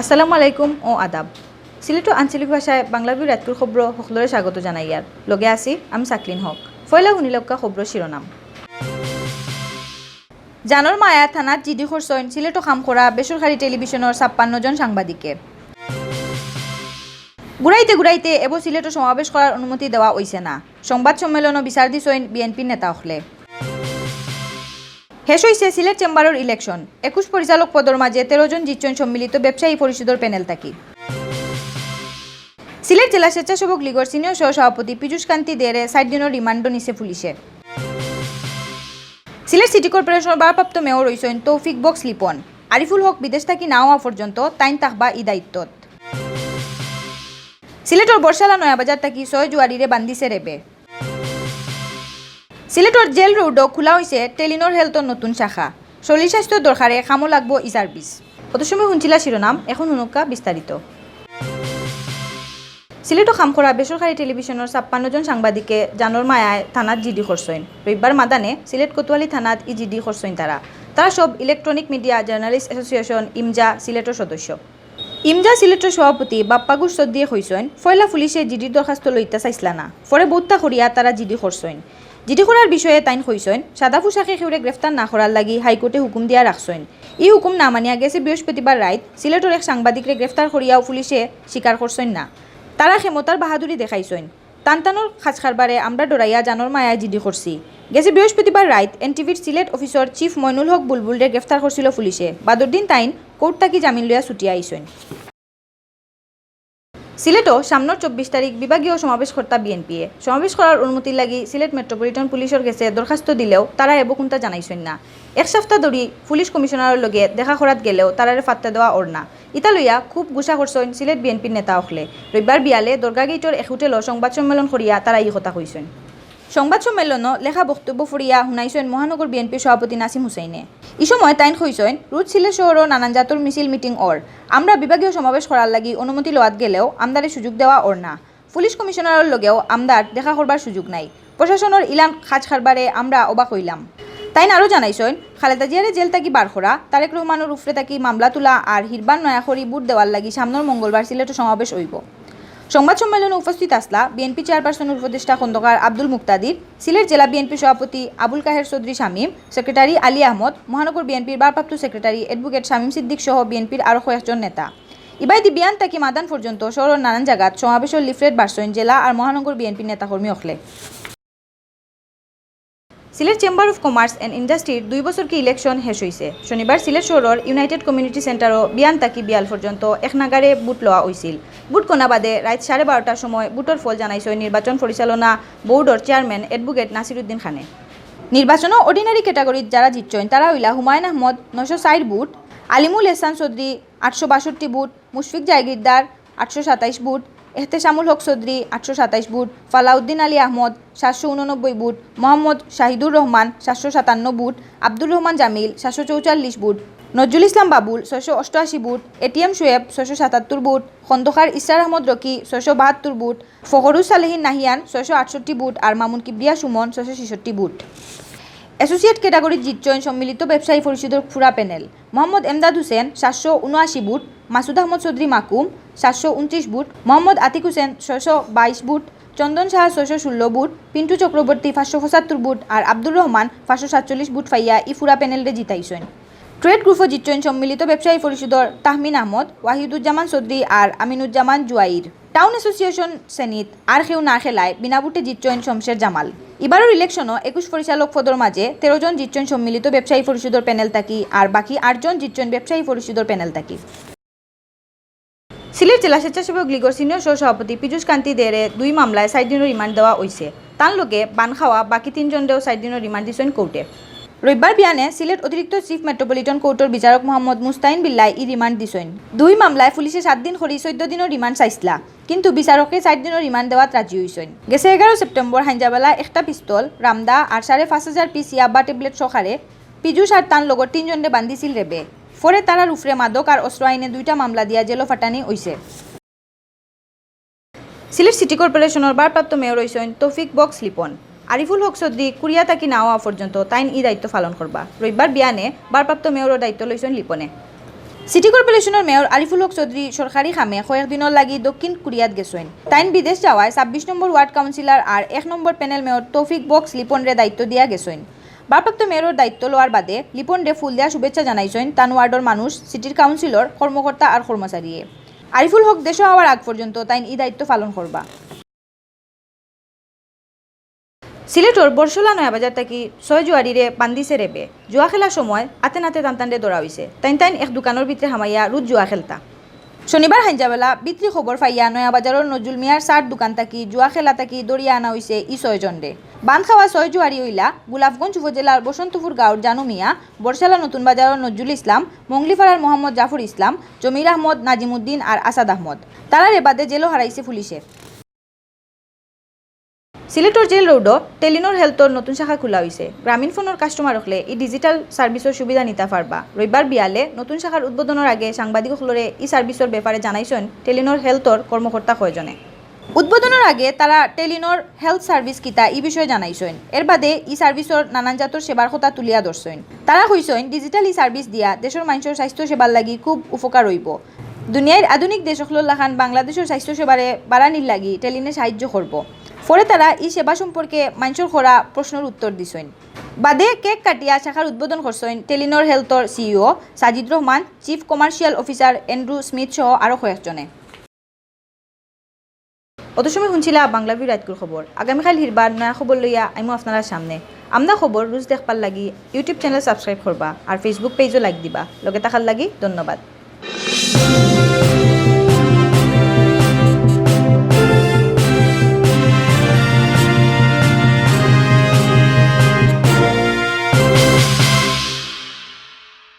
আসসালামু আলাইকুম ও আদাব। সিলেটের আঞ্চলিক ভাষায় বাংলাভিউ রাতপুর খবর সকলরে স্বাগত জানাইয়ার লগে আছি আমি সাকলিন হক। ফয়লা শুনিলকা খবর শিরোনাম। জানোর মায়া থানাত জিডি খরচইন সিলেটও কাম করা বেসরকারি টেলিভিশনের 56 জন সাংবাদিকের। ঘুরাইতে ঘুরাইতে এব সিলেটও সমাবেশ করার অনুমতি দেওয়া হইছে না। সংবাদ সম্মেলনও বিচার দিছইন বিএনপির নেতা হলে। শেষ হয়েছে সিলেট চেম্বারের ইলেকশন। 21 পরিচালক পদর মাঝে 13 জন জিতছেন সম্মিলিত ব্যবসায়ী পরিষদের প্যানেল থাকি। সিলেট জেলা স্বেচ্ছাসেবক লীগের সিনিয়র সহসভাপতি পীযূষ কান্তি দেরে 60 দিনের রিমান্ড নিছে পুলিশে। সিলেট সিটি কর্পোরেশনের ভারপ্রাপ্ত মেয়র হইছেন তৌফিক বক্স লিপন। আরিফুল হক বিদেশ থাকি না হওয়া পর্যন্ত তাইন তাকবা ই দায়িত্বত। সিলেটের বর্ষালা নয়াবাজার থাকি 6 জুয়ারিরে বান্দিছে রেবে। সিলেটর জেল রোডও খোলা হয়েছে টেলিনর হেলথর নতুন শাখা। শরীর স্বাস্থ্য দরকারে কামও লাগবো ই সার্ভিস। অত সময় শুনছিলা শিরোনাম, এখন শুনুকা বিস্তারিত। সিলেটও কাম করা বেসরকারি টেলিভিশনের 56 জন সাংবাদিকে জানোর মায়ায় থানাত জিডি খরচইন। রবিবার মাদানে সিলেট কোতোয়ালি থানাত ই জিডি খরচইন তারা সব electronic media journalist association EMJA সিলেটের সদস্য। ইমজা সিলেটের সভাপতি বাপ্পাগুর সদ্দিয়ে হইসইন ফয়লা পুলিশে জিডির দরখাস্ত লইতে চাইছিলা না, পরে বৌদ্ধা করিয়া তারা জিডি খরচইন। জিডি করার বিষয়ে তাইন কইসইন সাদা পোশাকে খেউরে গ্রেফতার না করার লাগি হাইকোর্টে হুকুম দিয়া রাখসইন। এই হুকুম না মানিয়া গেছে বৃহস্পতিবার রাত সিলেটের এক সাংবাদিকরে গ্রেফতার করিয়াও পুলিশে স্বীকার করসইন না। তারা ক্ষমতার বাহাদুরি দেখাইসইন। টানটানোর খাজ খারবারে আমরা ডরাইয়া জানোর মায়ায় জিডি করছি। গেছে বৃহস্পতিবার রাত এনটিভির সিলেট অফিসর চিফ মইনুল হক বুলবুলরে গ্রেফতার করছিল পুলিশে। বাদর দিন তাইন কোর্ট থাকি জামিন লইয়া ছুটিয়া আইসইন। সিলেটও সামনের 24 তারিখ বিভাগীয় সমাবেশ কর্তা বিএনপিএ সমাবেশ করার অনুমতির লাগি সিলেট মেট্রোপলিটন পুলিশের কাছে দরখাস্ত দিলেও তারা এবকুন্তা জানাইছেন না। এক সপ্তাহ ধরে পুলিশ কমিশনারের লগে দেখা করাত গেলেও তারারে ফাত্তা দেওয়া ওর না। ইতা লইয়া খুব গুসা করছেন সিলেট বিএনপির নেতা হলে। রবিবার বিয়ালে দরগা গেইটর এক হোটেলও সংবাদ সম্মেলন করিয়া তারা এই কথা কইছেন। সংবাদ সম্মেলনও লেখা বক্তব্য ফুরিয়া শুনাইছেন মহানগর বিএনপির সভাপতি নাসিম হুসাইনে। এই সময় তাইন কইছেন রুট সিলেট শহরও নানান জাতর মিছিল মিটিং ওর। আমরা বিভাগীয় সমাবেশ করার লাগি অনুমতি লওয়াত গেলেও আমদারে সুযোগ দেওয়া ওর না। পুলিশ কমিশনারের লগেও আমদার দেখা করবার সুযোগ নাই। প্রশাসনের ইলান খাজ খারবারে আমরা অবাক হইলাম। তাইন আরও জানাইছেন খালেদা জিয়ারে জেল থাকি বার করা, তারেক রহমানের উফরে থাকি মামলা তোলা আর হিরবান নয়াখরি বুট দেওয়ার লাগি সামনের মঙ্গলবার সিলেটে সমাবেশ হইব। সংবাদ সম্মেলনে উপস্থিত আসলা বিএনপি চেয়ারপারসনের উপদেষ্টা খন্দকার আব্দুল মুক্তাদির, সিলেট জেলা বিএনপি সভাপতি আবুল কাহের চৌধুরী শামীম, সেক্রেটারি আলী আহমদ, মহানগর বিএনপির ভারপ্রাপ্ত সেক্রেটারি অ্যাডভোকেট শামীম সিদ্দিক সহ বিএনপির আরও কয়েকজন নেতা। ইবাইদি বিয়ান থাকি মাদান পর্যন্ত শহরের নানান জায়গাত সমাবেশের লিফলেট বাড়ছেন জেলা আর মহানগর বিএনপির নেতাকর্মী হলে। Sylhet chamber of commerce and ইন্ডাস্ট্রির 2 বছর কি ইলেকশন শেষ হয়েছে। শনিবার সিলেট শহরের ইউনাইটেড কমিউনিটি সেন্টারও বিয়ান তাকি বিয়াল পর্যন্ত এক নাগারে বুট লওয়া হয়েছিল। বুট কোনা বাদে রাত 12:30টার সময় বুটর ফল জানাইছে নির্বাচন পরিচালনা বোর্ডর চেয়ারম্যান অ্যাডভোকেট নাসিরুদ্দিন খানে। নির্বাচনও অর্ডিনারি ক্যাটাগরির যারা জিতছেন তারা হইলা হুমায়ুন আহমদ 960 বুট, আলিমুল এহসান চৌধুরী 862 বুট, মুশফিক জায়গিরদার 827 বুট, এহতেশামুল হক চৌধুরী 827 বুট, ফালাউদ্দিন আলী আহমদ 789 বুট, মোহাম্মদ শাহিদুর রহমান 757 বুট, আব্দুর রহমান জামিল 744 বুট, নজরুল ইসলাম বাবুল 688 বুট, এটিএম শোয়েব 677 বুট, খন্দকার ইসরার আহমদ রকি 672 বুট, ফখরুজ সালেহিন নাহিয়ান 668 বুট আর মামুন কিবরিয়া সুমন 666 বুট। অ্যাসোসিয়েট ক্যাটাগরির জিতছেন সম্মিলিত ব্যবসায়ী পরিষদের পুরা প্যানেল। মোহাম্মদ এমদাদ হোসেন 779 বুট, মাসুদ আহমদ চৌধুরী মাকুম 729 বুট, মোহাম্মদ আতিক হোসেন 622 বুট, চন্দন সাহা 616 বুট, পিন্টু চক্রবর্তী 575 বুট আর আব্দুর রহমান 547 বুট ফাইয়া ই পুরা প্যানেলরে জিতাইছেন। ট্রেড গ্রুপও জিতছেন সম্মিলিত ব্যবসায়ী পরিষদের তাহমিন আহমদ, ওয়াহিদুজ্জামান চৌধুরী আর আমিনুজ্জামান জুয়াইর। টাউন অ্যাসোসিয়েশন সেনিত আর কেউ না খেলায় বিনা বুটে জিতছেন শমশের জামাল। এবারের ইলেকশনও 21 পরিচালক পদর মাঝে 13 জন জিতছেন সম্মিলিত ব্যবসায়ী পরিষদের প্যানেল থাকি আর বাকি 8 জন জিতছেন ব্যবসায়ী পরিষদের প্যানেল থাকি। সিলেট জেলা স্বেচ্ছাসেবক লীগের সিনিয়র সহসভাপতি পীযূষ কান্তি দেরে 2 মামলায় 60 দিনের রিমান্ড দেওয়া হয়েছে। তার লগে বান খাওয়া বাকি 3 জনরেও 60 দিনের রিমান্ড দিয়েছেন কোর্টে। রবিবার বিয়ানে সিলেট অতিরিক্ত চিফ মেট্রোপলিটন কোর্টের বিচারক মোহাম্মদ মুস্তাইন বিল্লাই ই রিমান্ড দিছেন। 2 মামলায় পুলিশে 7 দিন করে 14 দিনের রিমান্ড চাইছিলা, কিন্তু বিচারকে 60 দিনের রিমান্ড দেওয়াত রাজি হয়েছেন। গেছে 11 সেপ্টেম্বর হাইজাবেলা একটা পিস্তল, রামদা আর 5,500 পিস ইয়াবা ট্যাবলেট সহকারে পীযূষ আর তার লগর 3 জনে বান্ধিছিল রেবে। পরে তারার উফরে মাদক আর অস্ত্র আইনে 2টা মামলা দিয়া জেলো ফাটানি হয়েছে। সিলেট সিটি কর্পোরেশনের ভারপ্রাপ্ত মেয়র হইছেন তৌফিক বক্স লিপন। আরিফুল হক চৌধুরী কুরিয়া থাকি না হওয়া পর্যন্ত তাইন ই দায়িত্ব পালন করবা। রবিবার বিয়ানে ভারপ্রাপ্ত মেয়রের দায়িত্ব লইছেন লিপনে। সিটি কর্পোরেশনের মেয়র আরিফুল হক চৌধুরী সরকারি খামে কয়েকদিনের লাগি দক্ষিণ কোরিয়াত গেছেন। তাইন বিদেশ যাওয়ায় 26 নম্বর ওয়ার্ড কাউন্সিলর আর 1 নম্বর প্যানেল মেয়র তৌফিক বক্স লিপনরে দায়িত্ব দিয়া গেছেন। ভারপ্রাপ্ত মেয়রের দায়িত্ব লওয়ার বাদে লিপনরে ফুল দেওয়া শুভেচ্ছা জানাইছেন তান ওয়ার্ডের মানুষ, সিটির কাউন্সিলর, কর্মকর্তা আর কর্মচারীয়ে। আরিফুল হক দেশ হওয়ার আগ পর্যন্ত তাইন এই দায়িত্ব পালন করবা। সিলেটর বর্ষলা নয়াবাজার থাকি 6 জুয়ারিরে বান্দিছে রেবে জুয়া খেলার সময় আতে নাতে টানটানডে ধরা হয়েছে। তাইন এক দোকানের ভিতরে হামাইয়া রুজ জুয়া খেলতা। শনিবার হাইজাবেলা বিত্রি খবর পাইয়া নয়াবাজারের নজরুল মিয়ার সার দোকান থাকি জুয়া খেলা থাকি দরিয়া আনা হয়েছে 6 জনরে। বান খাওয়া 6 জুয়ারি হইলা গোলাপগঞ্জ উপজেলার বসন্তপুর গাঁওর জানু মিয়া, বর্ষালা নতুন বাজারের নজরুল ইসলাম, মঙ্গলিপাড়ার মোহাম্মদ জাফর ইসলাম, জমির আহমদ, নাজিমুদ্দিন আর আসাদ আহমদ। তারা এবাদে জেলও হারাইছে পুলিশে। সিলেটর জেল রোডও টেলিনোর হেলথর নতুন শাখা খোলা হয়েছে। গ্রামীণ ফোনের কাস্টমার হলে এই ডিজিটাল সার্ভিসের সুবিধা নিতে পারবা। রবিবার বিয়ালে নতুন শাখার উদ্বোধনের আগে সাংবাদিকসকলরে এই সার্ভিসের ব্যাপারে জানাইছেন টেলিনোর হেলথর কর্মকর্তা কয়জনে। উদ্বোধনের আগে তারা টেলিনোর হেলথ সার্ভিস কিতা এই বিষয়ে জানাইছেন। এর বাদে এই সার্ভিসের নানান জাতর সেবার কথা তুলিয়া ধরছেন। তারা কইছেন ডিজিটাল এই সার্ভিস দিয়া দেশের মানুষের স্বাস্থ্য সেবার লাগি খুব উপকার হইব। দুনিয়ার আধুনিক দেশগুলোর লাখান বাংলাদেশের স্বাস্থ্য সেবারে বাড়ানির লাগি টেলিনে সাহায্য করব। পরে তারা এই সেবা সম্পর্কে মানুষের করা প্রশ্নের উত্তর দিছেন। বাদে কেক কাটিয়া শাখার উদ্বোধন করছেন টেলিনোর হেলথর CEO Sajid Rahman, chief commercial officer Andrew Smith সহ আরও কয়েকজনে। অত সময় শুনছিলা বাংলাভিউ রাতকুর খবর। আগামীকাল হিরবার নয়া খবর লইয়া আইমো আপনার সামনে। আমরা খবর রোজ দেখবার লাগি ইউটিউব চ্যানেল সাবস্ক্রাইব করবা আর ফেসবুক পেজও লাইক দিবা। লগে থাকার লাগি ধন্যবাদ।